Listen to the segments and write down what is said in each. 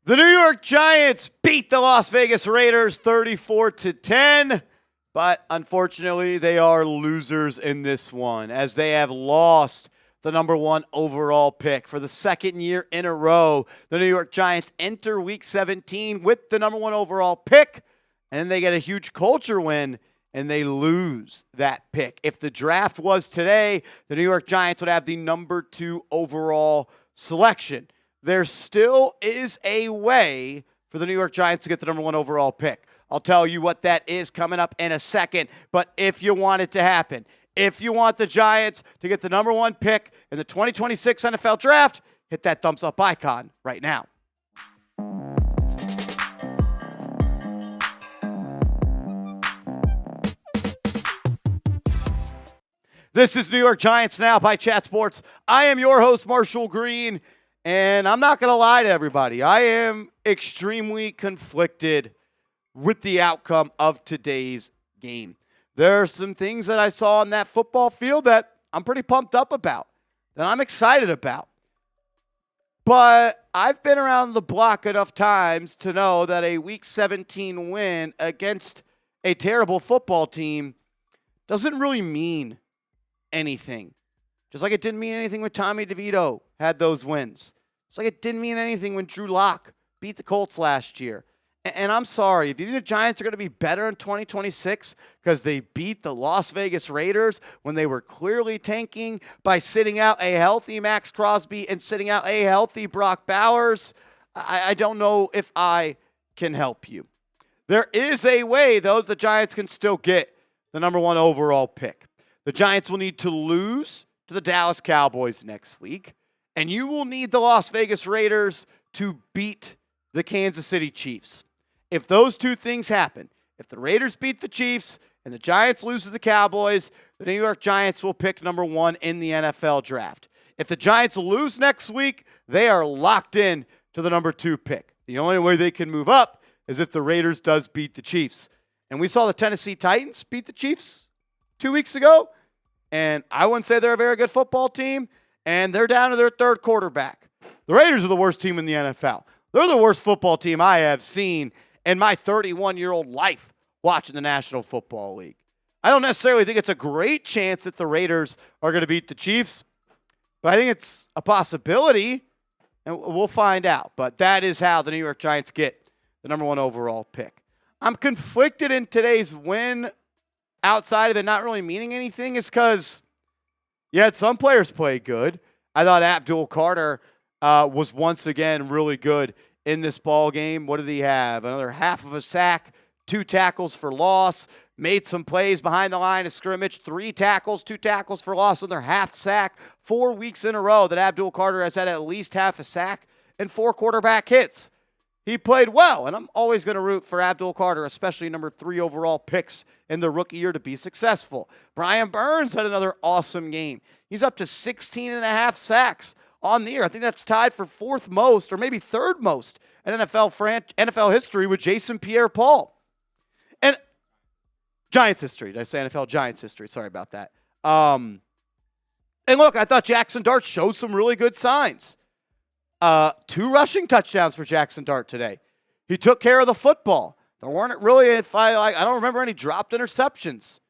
The New York Giants beat the Las Vegas Raiders 34-10, but unfortunately they are losers in this one as they have lost the number one overall pick. For the second year in a row, the New York Giants enter Week 17 with the number one overall pick, and they get a huge culture win, and they lose that pick. If the draft was today, the New York Giants would have the number 2 overall selection. There still is a way for the New York Giants to get the number 1 overall pick. I'll tell you what that is coming up in a second. But if you want it to happen, if you want the Giants to get the number 1 pick in the 2026 NFL Draft, hit that thumbs up icon right now. This is New York Giants Now by Chat Sports. I am your host, Marshall Green, and I'm not going to lie to everybody. I am extremely conflicted with the outcome of today's game. There are some things that I saw on that football field that I'm pretty pumped up about, that I'm excited about. But I've been around the block enough times to know that a Week 17 win against a terrible football team doesn't really mean anything. Just like it didn't mean anything when Tommy DeVito had those wins. Just like it didn't mean anything when Drew Lock beat the Colts last year. And I'm sorry, if you think the Giants are going to be better in 2026 because they beat the Las Vegas Raiders when they were clearly tanking by sitting out a healthy Max Crosby and sitting out a healthy Brock Bowers, I don't know if I can help you. There is a way, though, the Giants can still get the number 1 overall pick. The Giants will need to lose to the Dallas Cowboys next week, and you will need the Las Vegas Raiders to beat the Kansas City Chiefs. If those two things happen, if the Raiders beat the Chiefs and the Giants lose to the Cowboys, the New York Giants will pick number 1 in the NFL Draft. If the Giants lose next week, they are locked in to the number 2 pick. The only way they can move up is if the Raiders does beat the Chiefs. And we saw the Tennessee Titans beat the Chiefs 2 weeks ago. And I wouldn't say they're a very good football team, and they're down to their 3rd quarterback. The Raiders are the worst team in the NFL. They're the worst football team I have seen in my 31-year-old life watching the National Football League. I don't necessarily think it's a great chance that the Raiders are going to beat the Chiefs, but I think it's a possibility, and we'll find out. But that is how the New York Giants get the number 1 overall pick. I'm conflicted in today's win. Outside of it not really meaning anything is because you had some players play good. I thought Abdul Carter was once again really good in this ball game. What did he have? Another half of a sack, 2 tackles for loss, made some plays behind the line of scrimmage, 3 tackles, 2 tackles for loss on their half sack. 4 weeks in a row that Abdul Carter has had at least half a sack and 4 quarterback hits. He played well, and I'm always going to root for Abdul Carter, especially number 3 overall picks in the rookie year to be successful. Brian Burns had another awesome game. He's up to 16 and a half sacks on the year. I think that's tied for 4th most or maybe 3rd most in NFL history with Jason Pierre-Paul. And Giants history. Did I say NFL Giants history? Sorry about that. And look, I thought Jaxson Dart showed some really good signs. 2 rushing touchdowns for Jaxson Dart today. He took care of the football. There weren't really, I don't remember any dropped interceptions.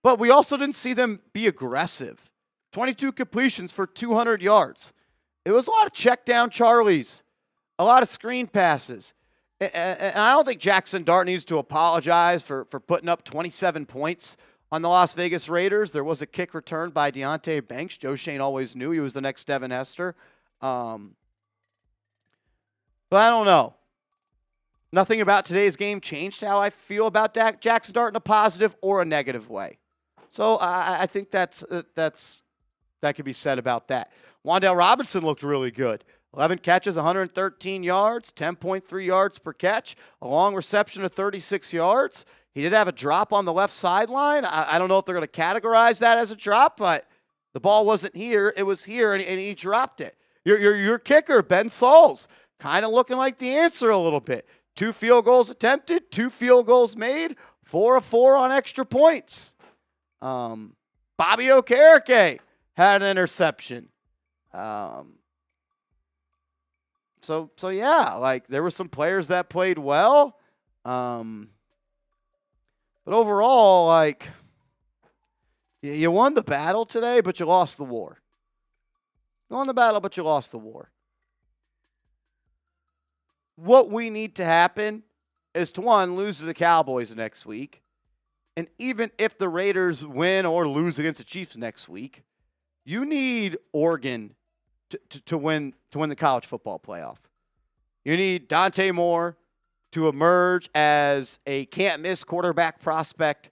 But we also didn't see them be aggressive. 22 completions for 200 yards. It was a lot of check down Charlies, a lot of screen passes. And I don't think Jaxson Dart needs to apologize for putting up 27 points on the Las Vegas Raiders. There was a kick return by Deonte Banks. Joe Shane always knew he was the next Devin Hester. But I don't know. Nothing about today's game changed how I feel about Jaxson Dart in a positive or a negative way. So I think that could be said about that. Wan'Dale Robinson looked really good. 11 catches, 113 yards, 10.3 yards per catch, a long reception of 36 yards. He did have a drop on the left sideline. I don't know if they're going to categorize that as a drop, but the ball wasn't here. It was here, and he dropped it. Your kicker, Ben Sauls, kind of looking like the answer a little bit. 2 field goals attempted, 2 field goals made, 4 of 4 on extra points. Bobby Okereke had an interception. yeah, like there were some players that played well. But overall, like you won the battle today, but you lost the war. You won the battle, but you lost the war. What we need to happen is to, one, lose to the Cowboys next week. And even if the Raiders win or lose against the Chiefs next week, you need Oregon to win the college football playoff. You need Dante Moore to emerge as a can't-miss quarterback prospect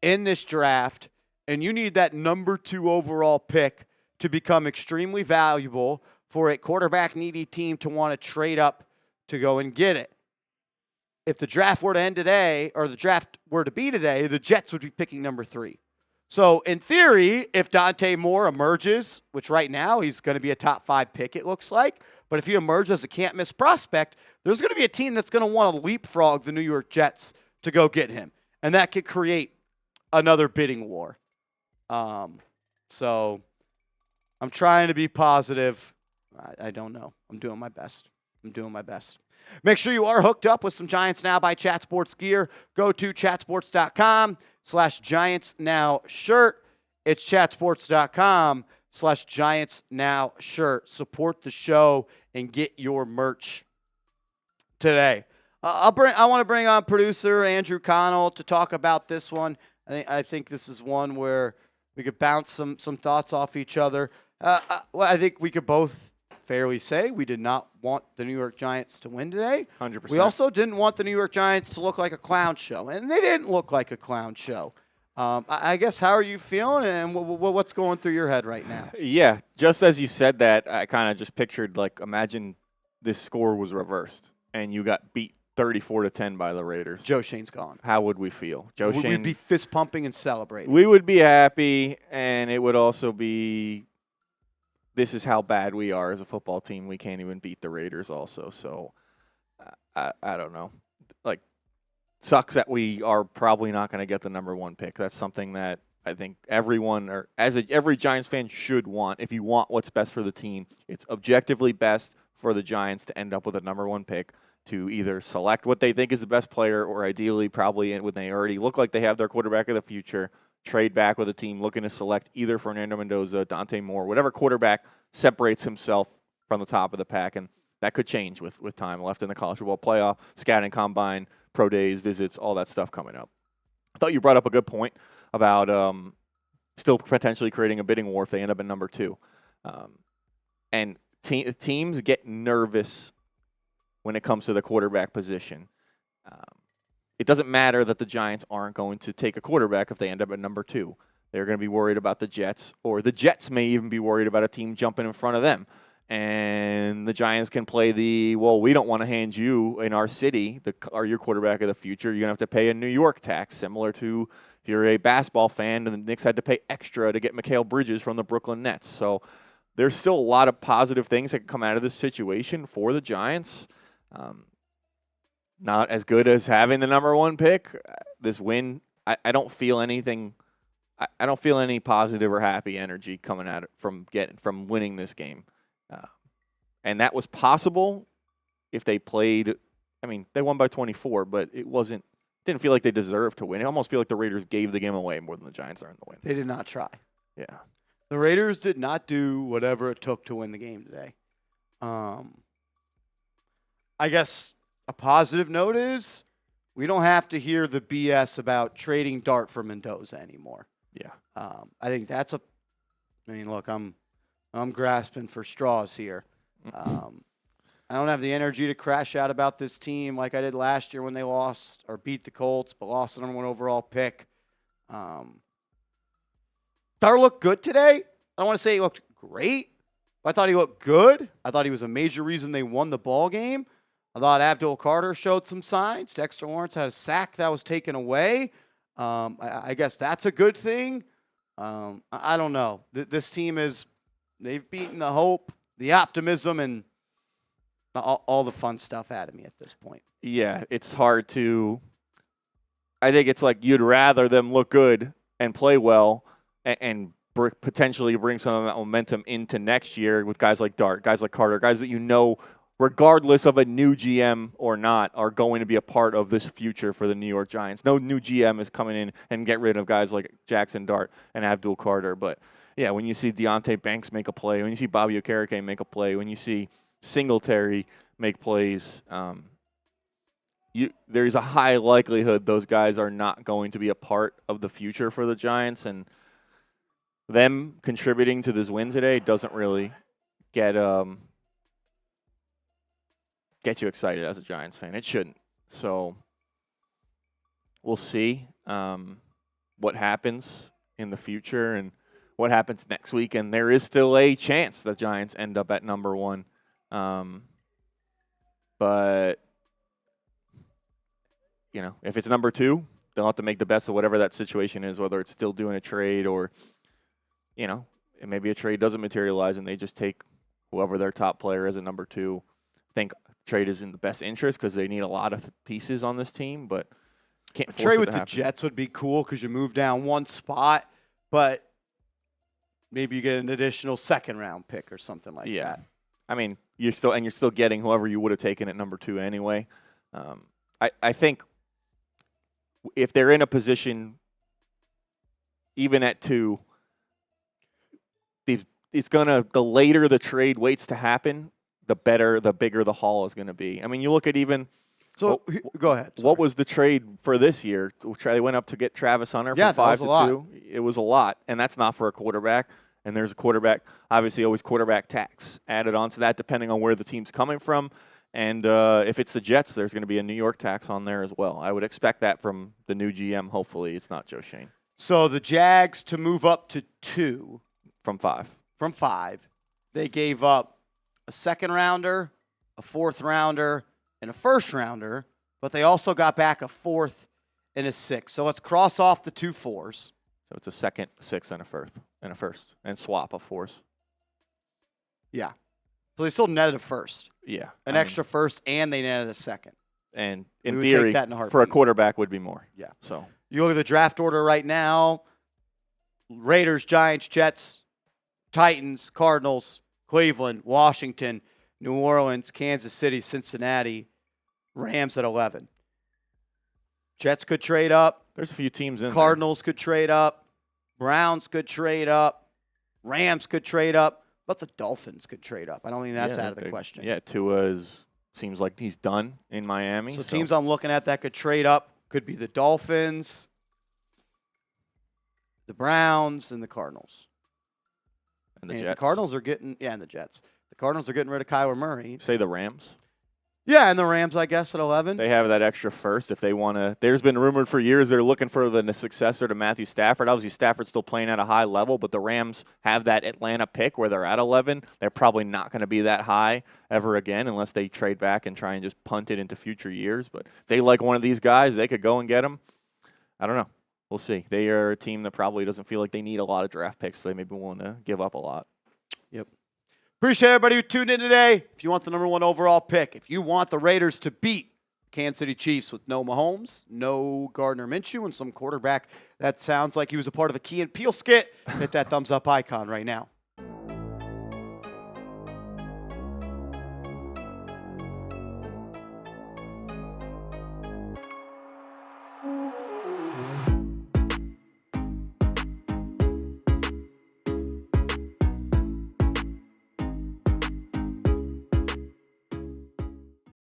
in this draft, and you need that number 2 overall pick to become extremely valuable for a quarterback-needy team to want to trade up to go and get it. If the draft were to end today, or the draft were to be today, the Jets would be picking number 3. So in theory, if Dante Moore emerges, which right now he's going to be a top 5 pick, it looks like, but if he emerges as a can't-miss prospect, there's going to be a team that's going to want to leapfrog the New York Jets to go get him. And that could create another bidding war. So I'm trying to be positive. I don't know. I'm doing my best. Make sure you are hooked up with some Giants Now by Chat Sports gear. Go to chatsports.com/Giants Now shirt. It's chatsports.com/Giants Now shirt. Support the show and get your merch today. I want to bring on producer Andrew Connell to talk about this one. I think this is one where we could bounce some thoughts off each other. I think we could both fairly say we did not want the New York Giants to win today. 100%. We also didn't want the New York Giants to look like a clown show, and they didn't look like a clown show. I guess, how are you feeling, and what's going through your head right now? Yeah, just as you said that, I kind of just pictured, like, imagine this score was reversed, and you got beat 34-10 by the Raiders. Joe Shane's gone. How would we feel? We'd be fist pumping and celebrating. We would be happy, and it would also be, this is how bad we are as a football team. We can't even beat the Raiders also. So I don't know. Like, sucks that we are probably not going to get the number 1 pick. That's something that I think everyone, or every Giants fan should want. If you want what's best for the team, it's objectively best for the Giants to end up with a number 1 pick, to either select what they think is the best player, or ideally probably when they already look like they have their quarterback of the future, trade back with a team looking to select either Fernando Mendoza, Dante Moore, whatever quarterback separates himself from the top of the pack. And that could change with time left in the college football playoff, scouting combine, pro days, visits, all that stuff coming up. I thought you brought up a good point about still potentially creating a bidding war if they end up in number 2. And teams get nervous when it comes to the quarterback position. It doesn't matter that the Giants aren't going to take a quarterback if they end up at number 2. They're going to be worried about the Jets, or the Jets may even be worried about a team jumping in front of them. And the Giants can play we don't want to hand you in our city, your quarterback of the future. You're going to have to pay a New York tax, similar to if you're a basketball fan and the Knicks had to pay extra to get Mikal Bridges from the Brooklyn Nets. So there's still a lot of positive things that can come out of this situation for the Giants. Not as good as having the number 1 pick. This win, I don't feel anything. I don't feel any positive or happy energy coming out from winning this game. And that was possible if they played. I mean, they won by 24, but didn't feel like they deserved to win. It almost feel like the Raiders gave the game away more than the Giants are in the win. They did not try. Yeah. The Raiders did not do whatever it took to win the game today. I guess a positive note is we don't have to hear the BS about trading Dart for Mendoza anymore. Yeah. I think that's look, I'm grasping for straws here. I don't have the energy to crash out about this team like I did last year when they lost or beat the Colts, but lost the number 1 overall pick. Dart looked good today. I don't want to say he looked great, but I thought he looked good. I thought he was a major reason they won the ball game. I thought Abdul Carter showed some signs. Dexter Lawrence had a sack that was taken away. I guess that's a good thing. I don't know. This team they've beaten the hope, the optimism, and all the fun stuff out of me at this point. Yeah, it's hard to – I think it's like you'd rather them look good and play well and potentially bring some momentum into next year with guys like Dart, guys like Carter, guys that regardless of a new GM or not, are going to be a part of this future for the New York Giants. No new GM is coming in and get rid of guys like Jaxson Dart and Abdul Carter. But, yeah, when you see Deontay Banks make a play, when you see Bobby Okereke make a play, when you see Singletary make plays, there's a high likelihood those guys are not going to be a part of the future for the Giants. And them contributing to this win today doesn't really get you excited as a Giants fan. It shouldn't. So we'll see what happens in the future and what happens next week. And there is still a chance the Giants end up at number 1. But, if it's number 2, they'll have to make the best of whatever that situation is, whether it's still doing a trade or, maybe a trade doesn't materialize and they just take whoever their top player is at number 2. I think trade is in the best interest because they need a lot of pieces on this team, but can't force trade it with to the happen. Jets would be cool because you move down one spot, but maybe you get an additional second-round pick or something like that. I mean, you're still getting whoever you would have taken at number 2 anyway. I think if they're in a position, even at 2, the later the trade waits to happen, the bigger the haul is going to be. I mean, you look at even. So go ahead. What was the trade for this year? They went up to get Travis Hunter from 5 to 2. It was a lot, and that's not for a quarterback. And there's a quarterback, obviously always quarterback tax added onto that depending on where the team's coming from. And if it's the Jets, there's going to be a New York tax on there as well. I would expect that from the new GM. Hopefully it's not Joe Shane. So the Jags to move up to 2. From 5. From 5. They gave up a second-rounder, a fourth-rounder, and a first-rounder, but they also got back a fourth and a sixth. So let's cross off the 2 4s. So it's a second, 6, and a first, and swap of 4s. Yeah. So they still netted a first. Yeah. An extra first, and they netted a second. And in We would theory, take that in a heartbeat. for a quarterback would be more. Yeah. So you look at the draft order right now, Raiders, Giants, Jets, Titans, Cardinals, Cleveland, Washington, New Orleans, Kansas City, Cincinnati, Rams at 11. Jets could trade up. There's a few teams in Cardinals could trade up. Browns could trade up. Rams could trade up. But the Dolphins could trade up. I don't think that's out of the question. Yeah, Tua seems like he's done in Miami. So teams I'm looking at that could trade up could be the Dolphins, the Browns, and the Cardinals. And the And Jets. the Cardinals are getting, and the Jets. The Cardinals are getting rid of Kyler Murray. Say the Rams. Yeah, and the Rams, I guess, at 11. They have that extra first if they want to. There's been rumored for years they're looking for the successor to Matthew Stafford. Obviously, Stafford's still playing at a high level, but the Rams have that Atlanta pick where they're at 11. They're probably not going to be that high ever again unless they trade back and try and just punt it into future years. But if they like one of these guys, they could go and get him. I don't know. We'll see. They are a team that probably doesn't feel like they need a lot of draft picks, so they may be willing to give up a lot. Yep. Appreciate everybody who tuned in today. If you want the number 1 overall pick, if you want the Raiders to beat Kansas City Chiefs with no Mahomes, no Gardner Minshew, and some quarterback that sounds like he was a part of a Key and Peele skit, hit that thumbs up icon right now.